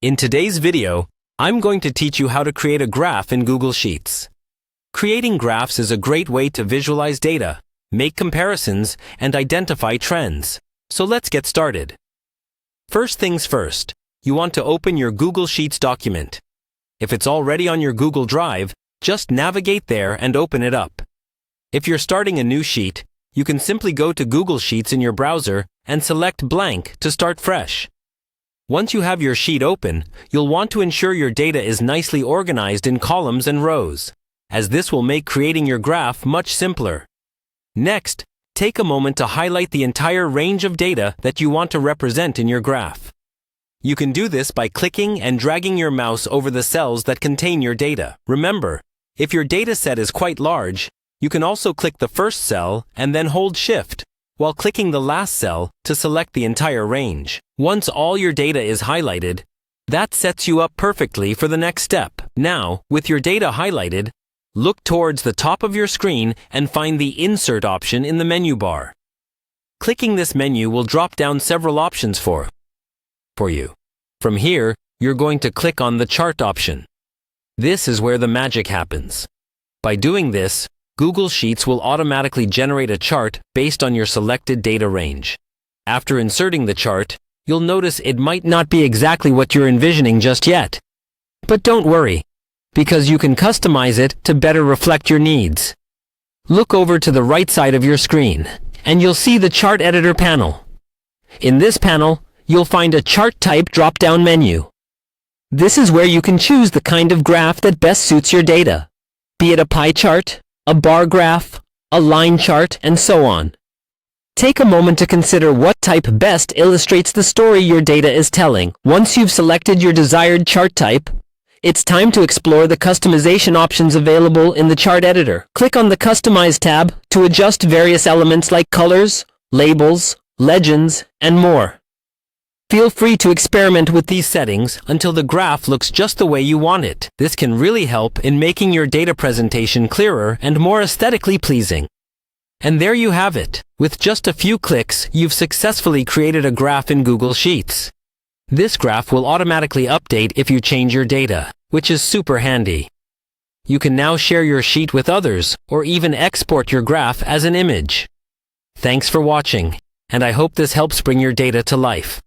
In today's video, I'm going to teach you how to create a graph in Google Sheets. Creating graphs is a great way to visualize data, make comparisons, and identify trends. So let's get started. First things first, you want to open your Google Sheets document. If it's already on your Google Drive, just navigate there and open it up. If you're starting a new sheet, you can simply go to Google Sheets in your browser and select blank to start fresh. Once you have your sheet open, you'll want to ensure your data is nicely organized in columns and rows, as this will make creating your graph much simpler. Next, take a moment to highlight the entire range of data that you want to represent in your graph. You can do this by clicking and dragging your mouse over the cells that contain your data. Remember, if your data set is quite large, you can also click the first cell and then hold Shift, while clicking the last cell to select the entire range. Once all your data is highlighted, that sets you up perfectly for the next step. Now, with your data highlighted, look towards the top of your screen and find the Insert option in the menu bar. Clicking this menu will drop down several options for you. From here, you're going to click on the Chart option. This is where the magic happens. By doing this, Google Sheets will automatically generate a chart based on your selected data range. After inserting the chart, you'll notice it might not be exactly what you're envisioning just yet. But don't worry, because you can customize it to better reflect your needs. Look over to the right side of your screen, and you'll see the Chart Editor panel. In this panel, you'll find a Chart Type drop-down menu. This is where you can choose the kind of graph that best suits your data, be it a pie chart, a bar graph, a line chart, and so on. Take a moment to consider what type best illustrates the story your data is telling. Once you've selected your desired chart type, it's time to explore the customization options available in the Chart Editor. Click on the Customize tab to adjust various elements like colors, labels, legends, and more. Feel free to experiment with these settings until the graph looks just the way you want it. This can really help in making your data presentation clearer and more aesthetically pleasing. And there you have it. With just a few clicks, you've successfully created a graph in Google Sheets. This graph will automatically update if you change your data, which is super handy. You can now share your sheet with others or even export your graph as an image. Thanks for watching, and I hope this helps bring your data to life.